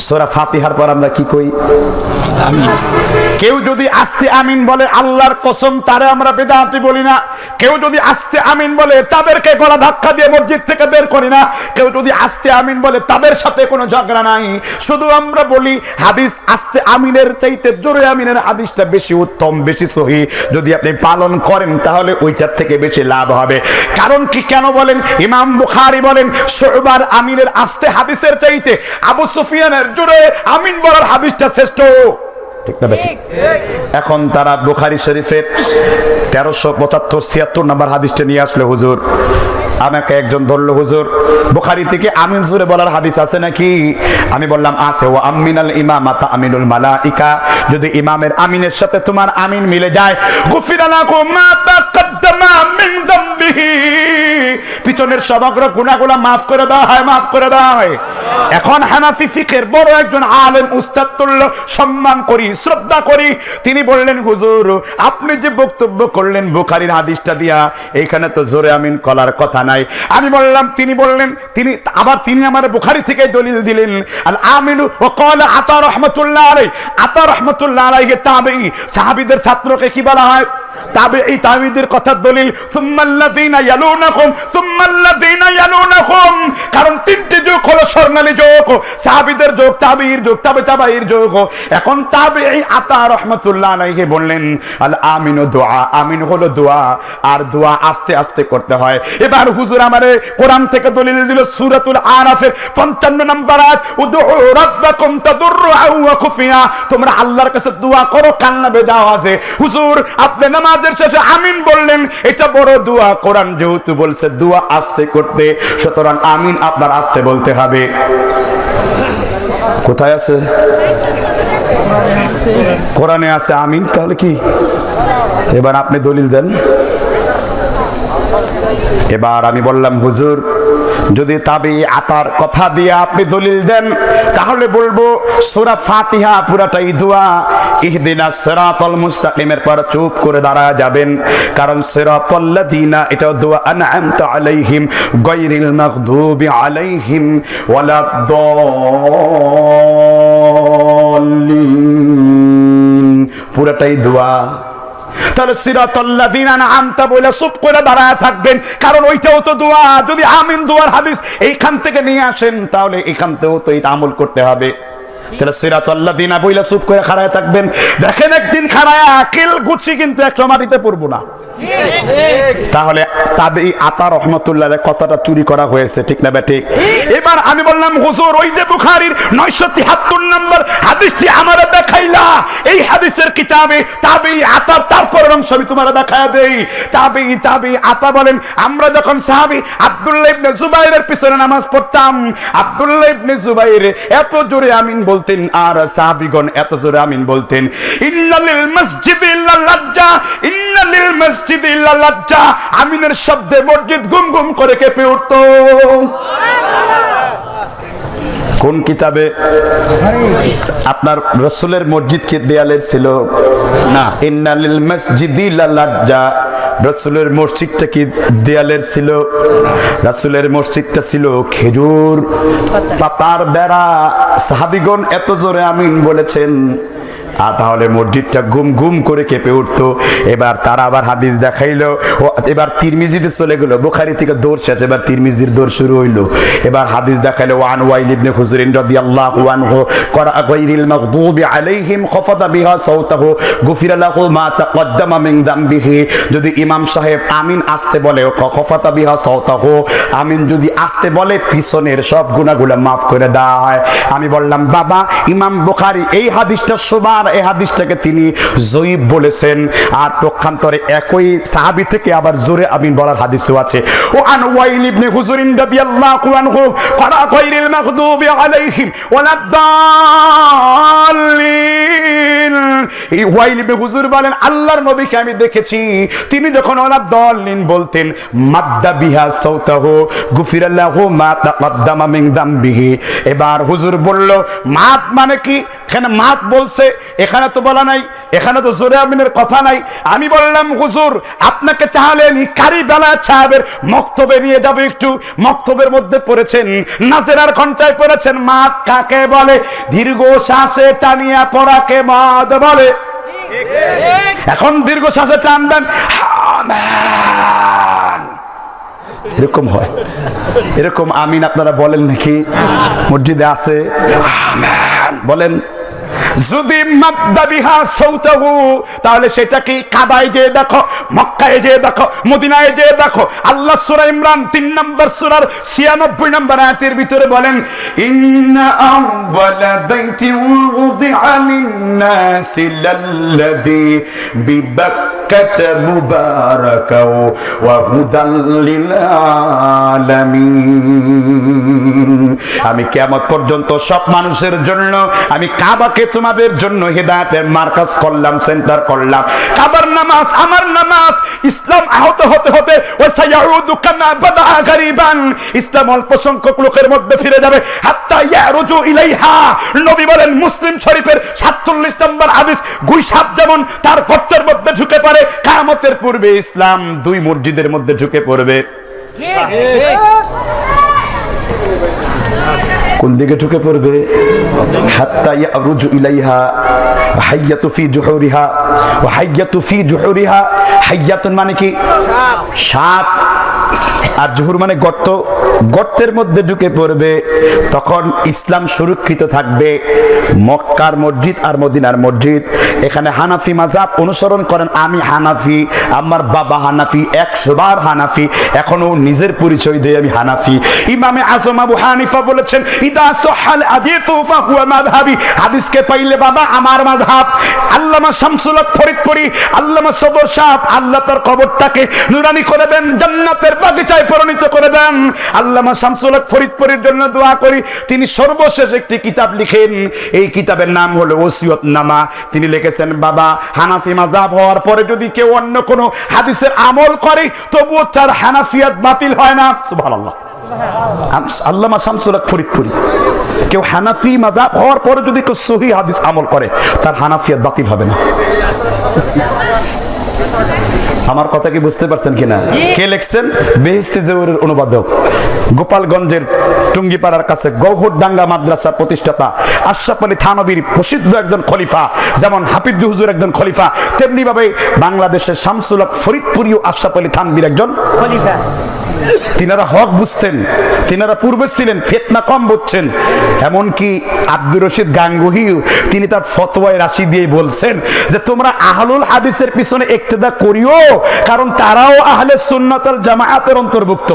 সূরা ফাতিহার পর আমরা কি কই? আমিন। কেউ যদি আস্তে আমিন বলে, আল্লাহর কসম তারে আমরা বেদাতি বলি না। কেউ যদি আস্তে আমিন বলে, তাদেরকে গলা ধাক্কা দিয়ে মসজিদ থেকে বের করি না। কেউ যদি আস্তে আমিন বলে, তাদের সাথে কোনো ঝগড়া নাই। শুধু আমরা বলি হাদিস আস্তে আমিনের চাইতে জোরে আমিনের হাদিসটা বেশি উত্তম, বেশি সহি। যদি আপনি পালন করেন তাহলে ওইটার থেকে বেশি লাভ হবে। কারণ কি, কেন বলেন? ইমাম বুখারী বলেন শুবার আমিনের আস্তে হাদিসের চাইতে আবু সুফিয়ানের জোরে আমিন বলার হাদিসটা শ্রেষ্ঠ। ঠিক না বেঠিক? এখন তারা বুখারী শরীফের 1375-76 নম্বর হাদিসটা নিয়ে আসলে, হুজুর আমাকে একজন ধরলো, হুজুর বুখারী থেকে আমিন জোরে বলার হাদিস আছে নাকি? আমি বললাম আছে। ওয়া আমিনাল ইমামাতা আমিনুল মালাইকা, যদি ইমামের আমিনের সাথে তোমার আমিন মিলে যায়, গুফিরা লাকুম মা তাকাদ্দামা মিন যামবিহি, পিছনের সমগ্র গুনাহগুলো maaf করে দেওয়া হয়, maaf করে দেওয়া হয়। এখন হানাফি ফিকহের বড় একজন আলেম, উস্তাদ তুল্য সম্মান করি, শ্রদ্ধা করি, তিনি বললেন হুজুর আপনি যে বক্তব্য করলেন বুখারীর হাদিসটা দিয়া, এইখানে তো জোরে আমিন কলার কথা নাই। আমি বললাম, তিনি বললেন, তিনি আমার বুখারী থেকে দলিল দিলেন, আল আমিনু ওয়া ক্বালা আতা রাহমাতুল্লাহ আলাইহি। আতা রাহমাতুল্লাহ আলাইহি তাবেঈ, সাহাবীদের ছাত্রকে কি বলা হয়? তাবেঈ, তাবেঈদের কথার দলিল। সুম্মাল্লাযীনা ইয়ালুনাহুম, সুম্মাল্লাযীনা ইয়ালুনাহুম, কারণ তিনটি যুগ হলো স্বর্ণালী যুগ, সাহাবীদের যুগ, তাবেঈর যুগ, তাবেঈর যুগ। এখন তাবেঈ আতা রাহমাতুল্লাহ আলাইহি বললেন আল আমিনু দুআ, আমিন হলো দোয়া, আর দোয়া আস্তে আস্তে করতে হয়। এবার হুজুর আমারে কোরআন থেকে দলিল দিল সূরাতুল আরাফের 55 নম্বর আয়াত, উদউ রাব্বাকুম তাদররুআ ওয়া খুফিয়া, তোমরা আল্লাহর কাছে দোয়া করো কান্না বেদা আওয়াজে। হুজুর আপনি নামাজের শেষে আমিন বললেন, এটা বড় দোয়া। কোরআন যেহেতু বলছে দোয়া আস্তে করতে, সুতরাং আমিন আপনার আস্তে বলতে হবে। কোথায় আছে? কোরআনে আছে আমিন, তাহলে কি? এবার আপনি দলিল দেন। এবার আমি বললাম হুজুর যদি তাবেঈ আতার কথা দিয়ে আপনি দলিল দেন, তাহলে বলবো সূরা ফাতিহা পুরাটাই দোয়া। ইহদিনাস সিরাতাল মুস্তাকিমের পর চুপ করে দাঁড়ায় যাবেন, কারণ সিরাতাল লাযিনা এটাও দোয়া, আনআমতা আলাইহিম গায়রিল মাগদুবি আলাইহিম ওয়ালাদ-দাল্লিন, পুরাটাই দোয়া। তাহলে সিরাতাল্লাযিনা আনআমতা বলে চুপ করে দাঁড়ায় থাকবেন, কারণ ওইটাও তো দোয়া। যদি আমিন দোয়ার হাদিস এইখান থেকে নিয়ে আসেন, তাহলে এখান থেকেও তো এটা আমল করতে হবে। তাহলে সিরাতাল্লাযিনা বইলা চুপ করে খাড়ায় থাকবেন। দেখেন একদিন খাড়ায় আকিল গুছি কিন্তু একটা মাটিতে পড়বো না। তাহলে তাবেঈ আতা রাহমাতুল্লাহ আলাইহি কথাটা চুরি করা হয়েছে, ঠিক না বেঠিক? এবার আমি বললাম হুজুর ওই যে বুখারীর 973 নম্বর হাদিসটি আমারে দেখাইলা, এই হাদিসের কিতাবে তাবেঈ আতার তারপর অংশ আমি তোমারে দেখায়া দেই। তাবেঈ আতা বলেন, আমরা যখন সাহাবী আব্দুল্লাহ ইবনে জুবাইরের পিছনে নামাজ পড়তাম, আব্দুল্লাহ ইবনে জুবাইর এত জোরে আমিন বলতেন আর সাহাবীগণ এত জোরে আমিন বলতেন, ইন্নালিল মসজিদি লাজ্জা, ইন্নালিল মসজিদি লাজ্জা, আমিনের শব্দে মসজিদ গুম গুম করে কেঁপে উঠত। কোন কিতাবে? আপনার রাসূলের মসজিদ কি দেয়ালের ছিল না? ইন্নালিল মসজিদি লাজ্জা, রাসূলের মসজিদটা কি দেয়ালের ছিল? রাসূলের মসজিদটা ছিল খেজুর পাতার বেড়া। সাহাবীগণ এত জোরে আমিন বলেছেন, আর তাহলে মসজিদটা গুম গুম করে কেঁপে উঠতো। এবার তারা আবার হাদিস দেখাইলো, এবার তিরমিজিতে চলে গেল, বুখারী থেকে দৌড় শেষ, এবার তিরমিজির দৌড় শুরু হইলো। এবার হাদিস দেখাইলো ওয়ান ওয়াইল ইবনে হুজুর রাদিয়াল্লাহু আনহু ক্বারা গায়রিল মাগদুবি আলাইহিম খাফাদা বিহা সাওতাহু গুফিরা লাহু মা তাকদ্দামা মিন যামবিহি। যদি ইমাম সাহেব আমিন আসতে বলে, খাফাদা বিহা সাওতাহু, আমিন যদি আসতে বলে পিছনের সব গুনাহগুলো maaf করে দেওয়া হয়। আমি বললাম বাবা ইমাম বুখারী এই হাদিসটা সুবার, এই হাদিসটাকে তিনি জয়ীফ বলেছেন, আর পক্ষান্তরে একই সাহাবী থেকে আবার জোরে আমিন বলার হাদিসও আছে। ও আন ওয়াইল ইবনে হুজুর রাদিয়াল্লাহু আনহু ক্বারা গায়রিল মাগদুবি আলাইহিম ওয়ালাদ-দাল্লিন, এই ওয়াইল ইবনে হুজুর বলেন আল্লাহর নবীকে আমি দেখেছি তিনি যখন ওনার দলিন বলতেন মাদ্দা বিহা সাউতাহু গুফিরাল্লাহু মা তাকদ্দামা মিন যামবিহি। এবার হুজুর বলল মাত মানে কি? এখানে মাত বলছে, এখানে তো বলা নাই, এখানে তো জোরে আমিনের কথা নাই। আমি বললাম হুজুর আপনাকে তাহলে কারি বেলায়েত সাহেবের মক্তবে নিয়ে যাবো একটু। মক্তবের মধ্যে পড়েছেন, নাজেরার ঘন্টায় পড়েছেন মাত কাকে বলে? দীর্ঘ শ্বাসে টানিয়া পড়াকে মাত বলে। এখন দীর্ঘ শ্বাসে টানবেন এরকম হয়, এরকম আমিন আপনারা বলেন নাকি? মসজিদে আছে আমিন বলেন। যদি মাদ্দা বিহা সাউতাহু তাহলে সেটা কি? কাবায় গিয়ে দেখো, মক্কায় গিয়ে দেখো, মদিনায় গিয়ে দেখো। আল্লাহ সূরা ইমরান 3 নম্বর সূরার 96 নম্বর আয়াতের ভিতরে বলেন ইন্না আউওয়ালা বাইতিন উযিআ লিন-নাসি লাল্লাযী বিবাক্কাতা মুবারাকাও ওয়া হুদাল লিল আলামিন। আমি কিয়ামত পর্যন্ত সব মানুষের জন্য আমি কাবাকে তোমাদের জন্য হেদায়েতের মার্কাজ করলাম, সেন্টার করলাম। কাবার নামাজ আমার নামাজ। ইসলাম আহত হতে হতে ওয়া সায়াউদু কামা বাদা গারিবান, ইসলাম অল্প সংখ্যক লোকের মধ্যে ফিরে যাবে হাত্তা ইয়ারুজু ইলাইহা। নবী বলেন মুসলিম শরীফের 47 নম্বর হাদিস, গুইসাপ যেমন তার গর্তের মধ্যে ঢুকে পড়ে, কিয়ামতের পূর্বে ইসলাম 2 মসজিদের মধ্যে ঢুকে পড়বে। কোন দিকে ঢুকে পড়বে? হাত্তা ইয়ারুজু ইলাইহা হাইয়াতু ফি জুহুরিহা ওয়া হাইয়াতু ফি জুহুরিহা। হাইয়াতুন মানে কি? সাপ, আর জুহুর মানে গর্ত। গর্তের মধ্যে ঢুকে পড়বে। তখন ইসলাম সুরক্ষিত থাকবে। মক্কার মসজিদ আর মদিনার মসজিদ। এখানে হানাফি মাযহাব অনুসরণ করেন। আমি হানাফি, আমার বাবা হানাফি, 100 বার হানাফি, এখনো নিজের পরিচয় দিয়ে আমি হানাফি। ইমামে আজম আবু হানিফা বলেছেন ইদা সাহাল হাদিসু ফাহুয়া মাযহাবি, হাদিসকে পাইলে বাবা আমার মাযহাব। আল্লামা শামসুল হক ফরিদপুরি, আল্লামা সদর সাহেব আল্লাহ তার কবরটাকে নুরানি করে দেন, জান্নাতের বাগিচায় পরিণত করে দেন। আল্লামা শামসুল হক ফরিদপুরির জন্য দোয়া করি। তিনি সর্বশেষ একটি কিতাব লিখেন, এই কিতাবের নাম হলো ওসিয়তনামা। তিনি লিখেছেন বাবা হানাফি মাযহাব হওয়ার পরে যদি কেউ অন্য কোনো হাদিসের আমল করে তবুও তার হানাফিয়াত বাতিল হয় না। সুবহানাল্লাহ। আল্লামা শামসুল হক ফরিদপুরি, কেউ হানাফি মাযহাব হওয়ার পরে যদি কেউ সহিহ হাদিস আমল করে তার হানাফিয়াত বাতিল হবে না। আমার কথা কি বুঝতে পারছেন কিনা? কে লিখছেন? বেহেশতি জহুরের অনুবাদক, গোপালগঞ্জের টুঙ্গিপাড়ার কাছে গৌহরডাঙ্গা মাদ্রাসা প্রতিষ্ঠাতা আশরাফ আলী থানবীর প্রসিদ্ধ একজন খলিফা। যেমন হাফিজ হুজুর একজন খলিফা, তেমনি ভাবে বাংলাদেশের শামসুল হক ফরিদপুরিও আশরাফ আলী থানবীর একজন খলিফা। তিনারা হক বুঝতেন, তিনারা পূর্বে ছিলেন, ফিতনা কম বুঝছেন। এমনকি আব্দুর রশিদ গাঙ্গুহিও তিনি তার ফতোয়ায় রাশি দিয়ে বলছেন যে তোমরা আহলুল হাদিসের পিছনে ইক্তেদা করিও, কারণ তারাও আহলে সুন্নাত ওয়াল জামাআতের অন্তর্ভুক্ত।